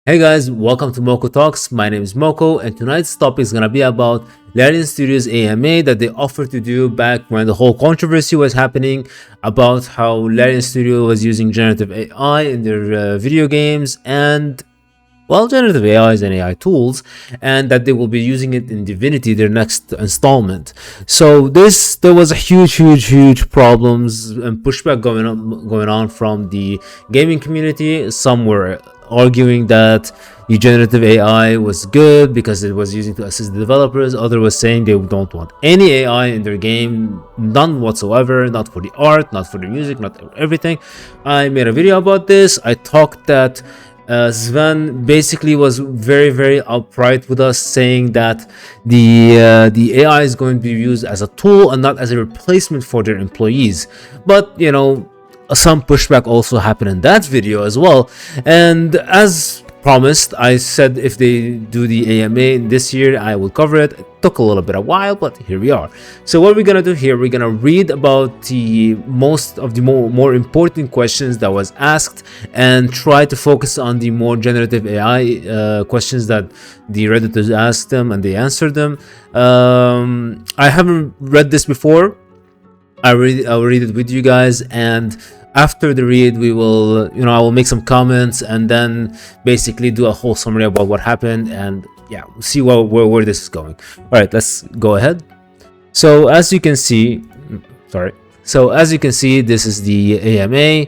Hey guys, welcome to Mokho Talks. My name is Mokho, and tonight's topic is gonna be about Larian Studios AMA that they offered to do back when the whole controversy was happening about how Larian Studio was using generative AI in their video games and generative AIs and AI tools, and that they will be using it in Divinity, their next installment. So there was a huge problems and pushback going on from the gaming community. Some were arguing that the generative AI was good because it was using to assist the developers. Others was saying they don't want any AI in their game, none whatsoever, not for the art, not for the music, not everything. I made a video about this. I talked that Sven basically was very upright with us, saying that the AI is going to be used as a tool and not as a replacement for their employees. But some pushback also happened in that video as well. And as promised, I said if they do the AMA this year, I will cover it. It took a little bit of a while, but here we are. So what we're gonna do here, we're gonna read about the most of the more important questions that was asked and try to focus on the more generative AI questions that the Redditors asked them and they answered them. I haven't read this before. I'll read it with you guys, and after the read we will I will make some comments and then basically do a whole summary about what happened, and yeah, we'll see where this is going. All right, let's go ahead. So as you can see, this is the AMA.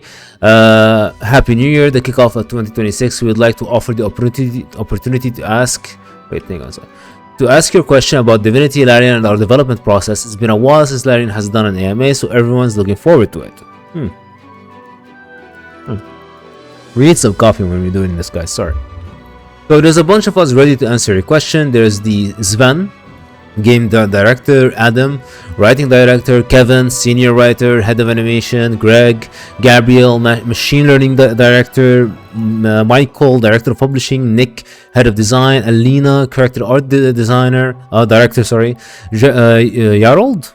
Happy New Year, the kickoff of 2026. We would like to offer the opportunity to ask your question about Divinity, Larian, and our development process. It's been a while since Larian has done an AMA, so everyone's looking forward to it. We need some coffee when we're doing this, guys. Sorry. So there's a bunch of us ready to answer your question. There's the Sven, game director; Adam, writing director; Kevin, senior writer, head of animation; Greg, Gabriel, machine learning director; Michael, director of publishing; Nick, head of design; Alina, character art director; Yarold,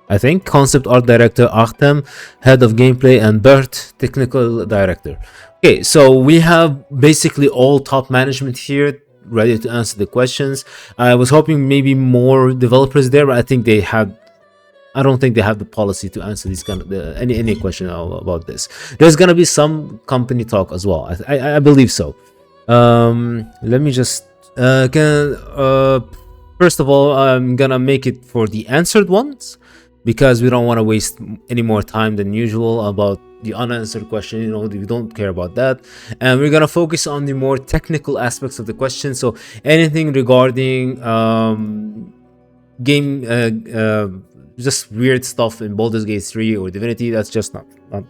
I think, concept art director; Artem, head of gameplay; and Bert, technical director. Okay, so we have basically all top management here ready to answer the questions. I was hoping maybe more developers there, but I don't think they have the policy to answer these kind of any question about this. There's gonna be some company talk as well. I believe so. Let me just first of all, I'm gonna make it for the answered ones, because we don't want to waste any more time than usual about the unanswered question. We don't care about that, and we're gonna focus on the more technical aspects of the question. So anything regarding game just weird stuff in Baldur's Gate 3 or Divinity, that's just not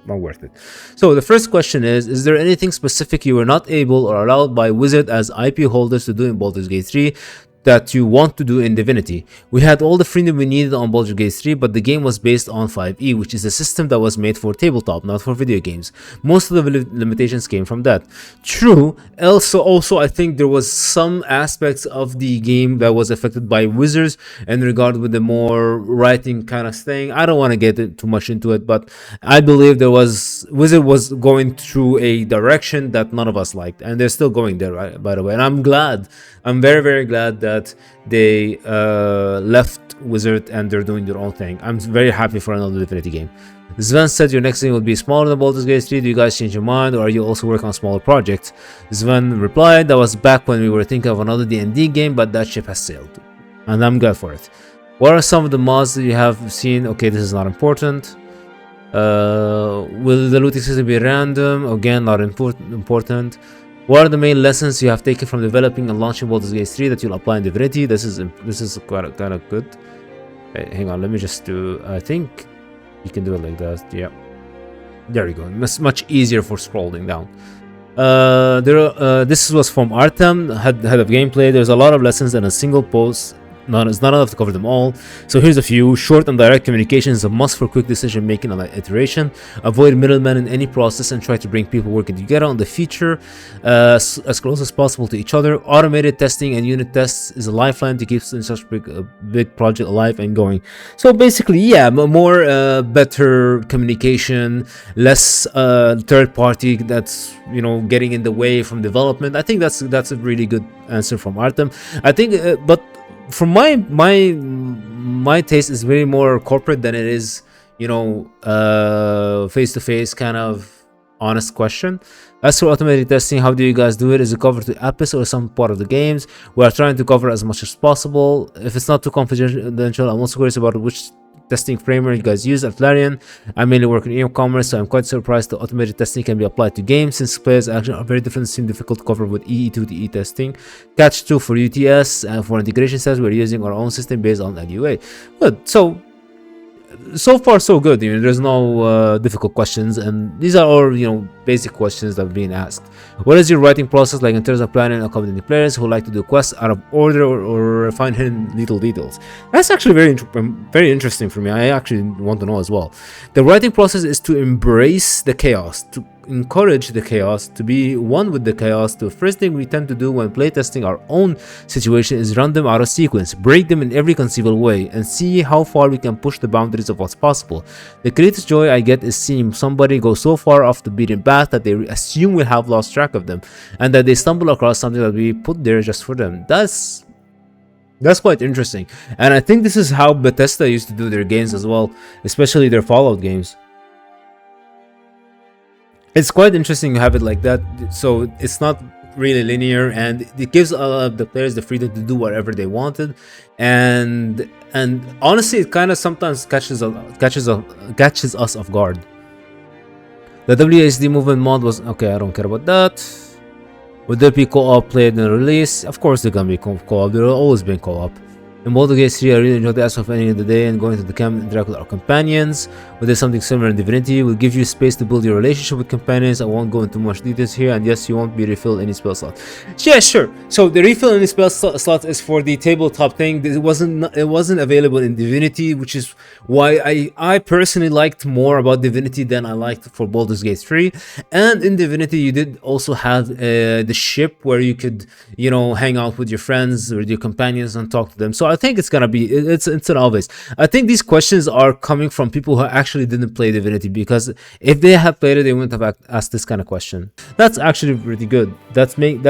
worth it. So the first question is there anything specific you were not able or allowed by Wizard as IP holders to do in Baldur's Gate 3 that you want to do in Divinity? We had all the freedom we needed on Baldur's Gate 3, but the game was based on 5e, which is a system that was made for tabletop, not for video games. Most of the limitations came from that. True. Also, I think there was some aspects of the game that was affected by Wizards in regard with the more writing kind of thing. I don't want to get too much into it, but I believe Wizard was going through a direction that none of us liked, and they're still going there, right, by the way. And I'm very glad that they left Wizard and they're doing their own thing. I'm very happy for another Divinity game. Sven said your next thing will be smaller than Baldur's Gate 3. Do you guys change your mind, or are you also working on smaller projects? Sven replied, that was back when we were thinking of another D&D game, but that ship has sailed, and I'm glad for it. What are some of the mods that you have seen? Okay, this is not important. Will the looting system be random? Again, not important. What are the main lessons you have taken from developing and launching Baldur's Gate 3 that you'll apply in Divinity? This is kind of good. Hey, hang on, let me just do. I think you can do it like that. Yeah, there you go. It's much easier for scrolling down. This was from Artem, head of gameplay. There's a lot of lessons in a single post it's not enough to cover them all. So here's a few. Short and direct communication is a must for quick decision making and iteration. Avoid middlemen in any process and try to bring people working together on the feature as close as possible to each other. Automated testing and unit tests is a lifeline to keep such big project alive and going. So basically, yeah, more better communication, less third party that's getting in the way from development. I think that's a really good answer from Artem. I think, but from my taste is very more corporate than it is face-to-face kind of honest question. As for automated testing, how do you guys do it? Is it covered to Apis or some part of the games? We are trying to cover as much as possible. If it's not too confidential, I'm also curious about which testing framework you guys use at Larian. I mainly work in e-commerce, so I'm quite surprised that automated testing can be applied to games, since players actually are very different and seem difficult to cover with EE2 testing. Catch 2 for UTS, and for integration tests, we're using our own system based on LUA. Good. So far so good. There's no difficult questions, and these are all basic questions that are being asked. What is your writing process like in terms of planning and accommodating players who like to do quests out of order or find hidden little details? That's actually very interesting for me. I actually want to know as well. The writing process is to embrace the chaos, to encourage the chaos, to be one with the chaos. The first thing we tend to do when playtesting our own situation is run them out of sequence, break them in every conceivable way, and see how far we can push the boundaries of what's possible. The greatest joy I get is seeing somebody go so far off the beaten path that they assume we have lost track of them, and that they stumble across something that we put there just for them. That's quite interesting, and I think this is how Bethesda used to do their games as well, especially their Fallout games. It's quite interesting to have it like that, so it's not really linear, and it gives the players the freedom to do whatever they wanted, and honestly, it kind of sometimes catches us off guard. The WASD movement mod was okay. I don't care about that. Would there be co-op played in the release? Of course, they're gonna be co-op. There will always been co-op. In Baldur's Gate 3, I really enjoyed the aspect of ending of the day and going to the camp and interact with our companions. But there's something similar in Divinity. It will give you space to build your relationship with companions. I won't go into much details here, and yes, you won't be refilled any spell slot. Yeah, sure. So the refill any spell slot is for the tabletop thing. It wasn't available in Divinity, which is why I personally liked more about Divinity than I liked for Baldur's Gate 3. And in Divinity, you did also have the ship where you could hang out with your friends, with your companions, and talk to them. So I think it's gonna be it's an obvious. I think these questions are coming from people who actually didn't play Divinity, because if they had played it, they wouldn't have asked this kind of question. That's actually pretty good. That means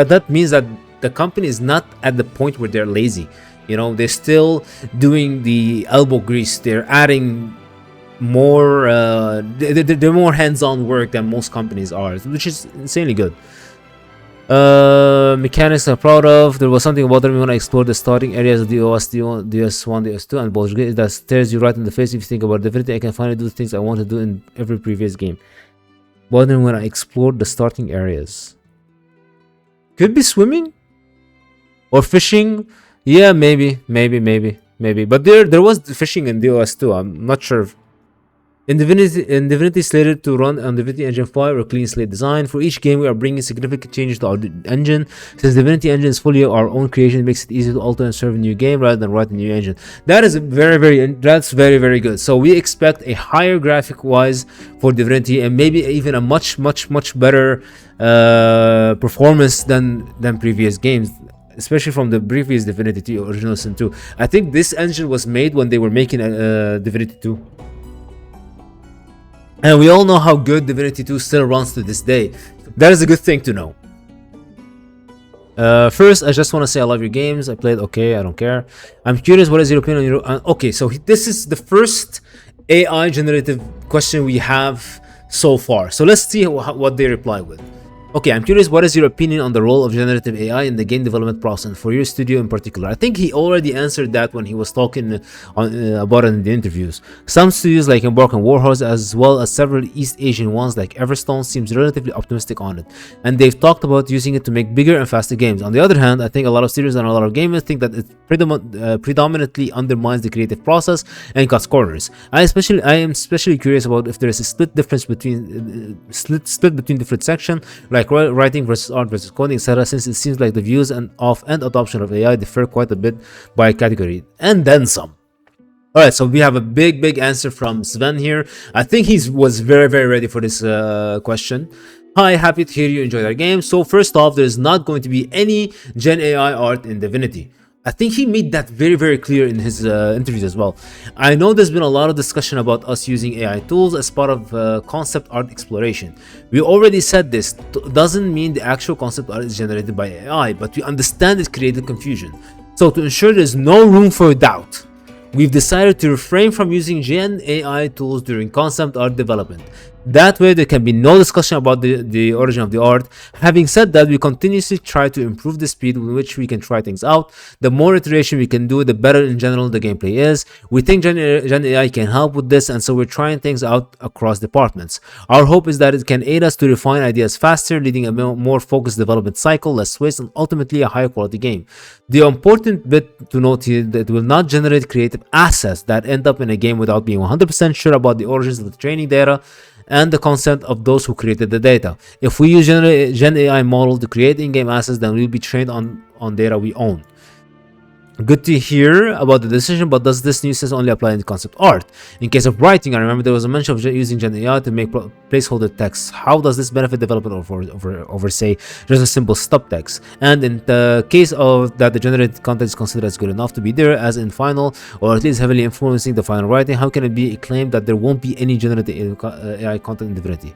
that the company is not at the point where they're lazy. They're still doing the elbow grease. They're adding more they're more hands-on work than most companies are, which is insanely good. Mechanics I'm proud of. There was something about me when I explored the starting areas of the OS, DS1, DS2, and Baldur's Gate that stares you right in the face if you think about Divinity. I can finally do the things I want to do in every previous game. Bothering when I explored the starting areas. Could be swimming or fishing. Yeah, maybe. But there was fishing in DOS too. I'm not sure. In Divinity slated to run on Divinity Engine 5 or clean slate design. For each game, we are bringing significant changes to our engine. Since Divinity Engine is fully our own creation, it makes it easy to alter and serve a new game rather than write a new engine. That is very good. So we expect a higher graphic wise for Divinity, and maybe even a much better performance than previous games, especially from the previous Divinity 2 Original Sin 2. I think this engine was made when they were making Divinity 2. And we all know how good Divinity 2 still runs to this day. That is a good thing to know. First, I just want to say I love your games. I played okay, I don't care. I'm curious, what is your opinion on your... okay, so this is the first AI generative question we have so far. So let's see what they reply with. Okay, I'm curious, what is your opinion on the role of generative AI in the game development process for your studio in particular? I think he already answered that when he was talking about it in the interviews. Some studios like Embark and Warhorse, as well as several East Asian ones like Everstone, seems relatively optimistic on it, and they've talked about using it to make bigger and faster games. On the other hand, I think a lot of studios and a lot of gamers think that it predominantly undermines the creative process and cuts corners. I am especially curious about if there is a split between different sections, like like writing versus art versus coding, etc., since it seems like the views and adoption of AI differ quite a bit by category, and then some. All right, so we have a big answer from Sven here. I think he was very ready for this question. Hi, happy to hear you enjoyed our game. So first off, there's not going to be any Gen AI art in Divinity. I think he made that very clear in his interviews as well. I know there's been a lot of discussion about us using AI tools as part of concept art exploration. We already said this doesn't mean the actual concept art is generated by AI, but we understand it created confusion. So to ensure there's no room for doubt, we've decided to refrain from using Gen AI tools during concept art development. That way there can be no discussion about the origin of the art. Having said that, we continuously try to improve the speed with which we can try things out. The more iteration we can do, the better in general the gameplay is. We think Gen AI can help with this, and so we're trying things out across departments. Our hope is that it can aid us to refine ideas faster, leading a more focused development cycle, less waste, and ultimately a higher quality game. The important bit to note here that it will not generate creative assets that end up in a game without being 100% sure about the origins of the training data and the consent of those who created the data. If we use Gen AI model to create in-game assets, then we'll be trained on data we own. Good to hear about the decision, but does this new system only apply in concept art? In case of writing, I remember there was a mention of using Gen AI to make placeholder text. How does this benefit development over say just a simple stub text? And in the case of that the generated content is considered as good enough to be there as in final, or at least heavily influencing the final writing, how can it be claimed that there won't be any generated AI content in Divinity?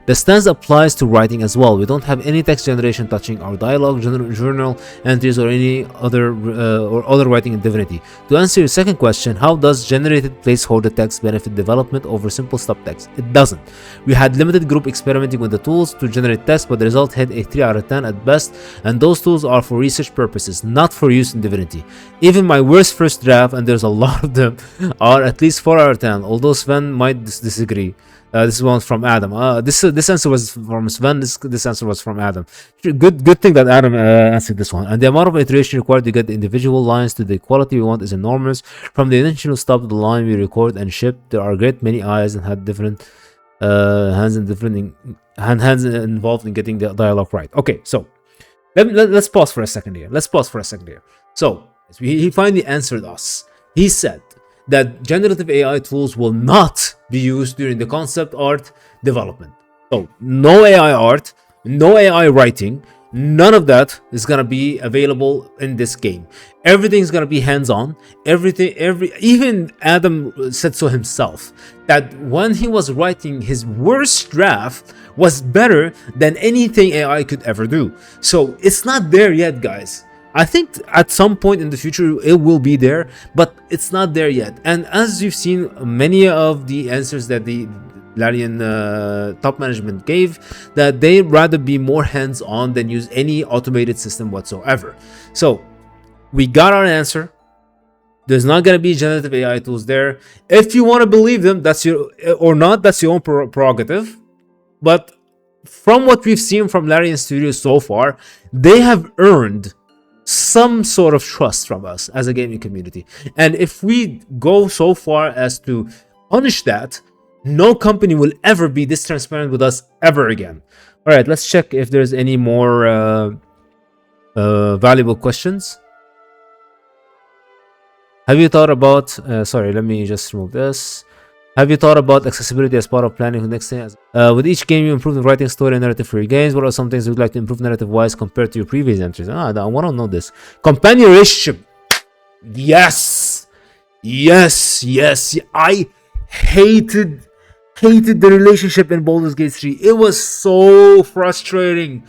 The stance applies to writing as well. We don't have any text generation touching our dialogue, journal entries, or any other writing in Divinity. To answer your second question, how does generated placeholder text benefit development over simple stub text? It doesn't. We had limited group experimenting with the tools to generate text, but the result had a 3 out of 10 at best, and those tools are for research purposes, not for use in Divinity. Even my worst first draft, and there's a lot of them, are at least 4 out of 10, although Sven might disagree. This one from Adam. This answer was from Sven. This answer was from Adam. Good thing that Adam answered this one. And the amount of iteration required to get the individual lines to the quality we want is enormous. From the initial stop to the line we record and ship, there are great many eyes and had different hands involved in getting the dialogue right. Okay, so let's pause for a second here. So he finally answered us. He said that generative AI tools will not be used during the concept art development. So no AI art, no AI writing, none of that is gonna be available in this game. Everything's gonna be hands-on. Even Adam said so himself, that when he was writing his worst draft was better than anything AI could ever do. So it's not there yet, guys. I think at some point in the future it will be there, but it's not there yet. And as you've seen, many of the answers that the Larian top management gave, that they'd rather be more hands-on than use any automated system whatsoever. So we got our answer. There's not going to be generative AI tools there. If you want to believe them, that's your own prerogative. But from what we've seen from Larian Studios so far, they have earned some sort of trust from us as a gaming community. And if we go so far as to punish that, no company will ever be this transparent with us ever again. All right, let's check if there's any more valuable questions. Have you thought about sorry, let me just remove this. Have you thought about accessibility as part of planning the next thing? With each game, you improve the writing, story, and narrative for your games. What are some things you'd like to improve narrative-wise compared to your previous entries? I want to know this. Companion relationship. Yes. I hated the relationship in Baldur's Gate 3. It was so frustrating.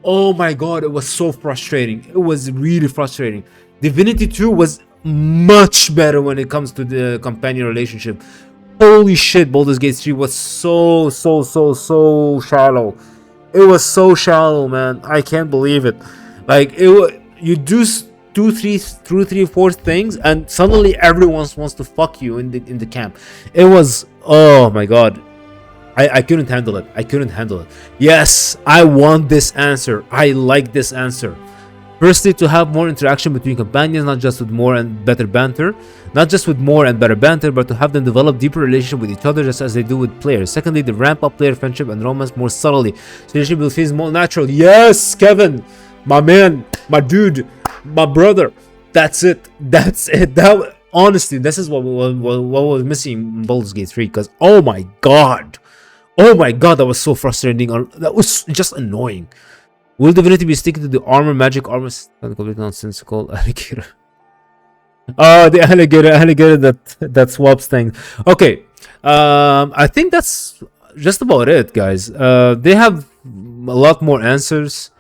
Oh my god, it was so frustrating. It was really frustrating. Divinity 2 was much better when it comes to the companion relationship. Holy shit, Baldur's Gate 3 was so shallow. It was so shallow, man. I can't believe it. Like, you do 2, 3, 4 things, and suddenly everyone wants to fuck you in the camp. It was, oh my god. I couldn't handle it. Yes, I want this answer. I like this answer. Firstly, to have more interaction between companions, not just with more and better banter, but to have them develop deeper relationship with each other, just as they do with players. Secondly, to ramp up player friendship and romance more subtly, so relationship will feel more natural. Yes, Kevin, my man, my dude, my brother. That's it. That honestly, this is what was missing in Baldur's Gate 3. Because oh my god, that was so frustrating. That was just annoying. Will Divinity be sticking to the magic armor? Completely nonsensical. Alligator. Oh, the alligator that swaps things. Okay, I think that's just about it, guys. They have a lot more answers.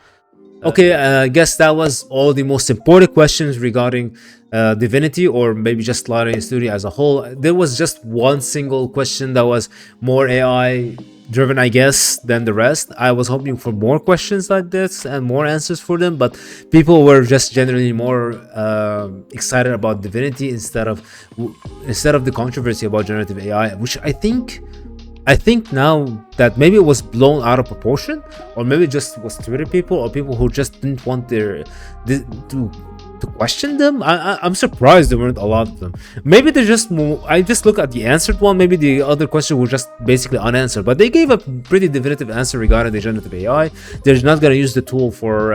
Okay, I guess that was all the most important questions regarding Divinity, or maybe just Larian Studio as a whole. There was just one single question that was more AI driven, I guess, than the rest. I was hoping for more questions like this and more answers for them, but people were just generally more excited about Divinity instead of the controversy about generative AI, which I think now that maybe it was blown out of proportion, or maybe it just was Twitter people or people who just didn't want to question them. I'm surprised there weren't a lot of them. Maybe they're just more, I just look at the answered one, maybe the other question were just basically unanswered, but they gave a pretty definitive answer regarding the generative AI. They're not going to use the tool for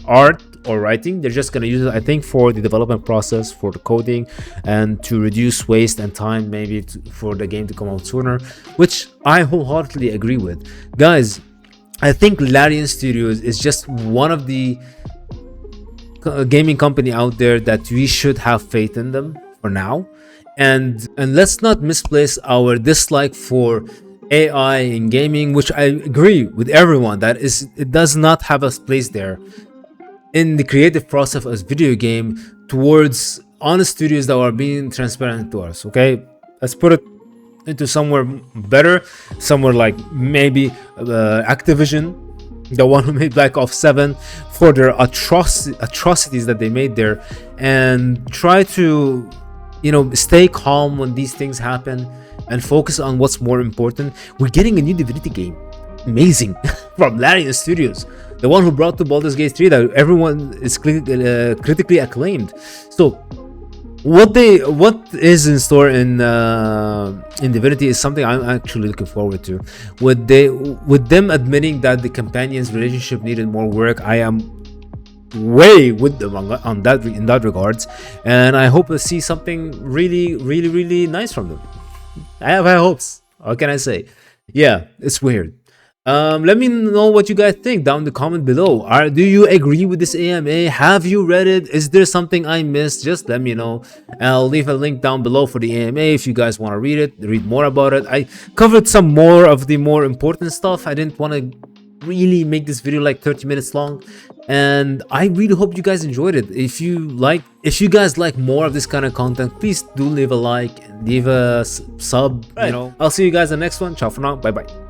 art or writing. They're just going to use it, I think, for the development process, for the coding, and to reduce waste and time, maybe for the game to come out sooner, which I wholeheartedly agree with. Guys, I think Larian Studios is just one of the gaming company out there that we should have faith in them for now, and let's not misplace our dislike for AI in gaming, which I agree with everyone that it does not have a place there in the creative process as video game, towards honest studios that are being transparent to us. Okay, let's put it into somewhere better, somewhere like maybe Activision, the one who made Black Ops 7, for their atrocities that they made there, and try to, you know, stay calm when these things happen and focus on what's more important. We're getting a new Divinity game, amazing, from Larian Studios, the one who brought to Baldur's Gate 3 that everyone is critically acclaimed. So what is in store in Divinity is something I'm actually looking forward to. With them admitting that the companions' relationship needed more work, I am way with them on that, in that regards, and I hope to see something really nice from them. I have high hopes. What can I say? Yeah, it's weird. Let me know what you guys think down in the comment below. Do you agree with this AMA? Have you read it? Is there something I missed? Just let me know. I'll leave a link down below for the AMA if you guys want to read more about it. I covered some more of the more important stuff. I didn't want to really make this video like 30 minutes long, and I really hope you guys enjoyed it. If you guys like more of this kind of content, please do leave a like and leave a sub. You know, I'll see you guys in the next one. Ciao for now. Bye bye.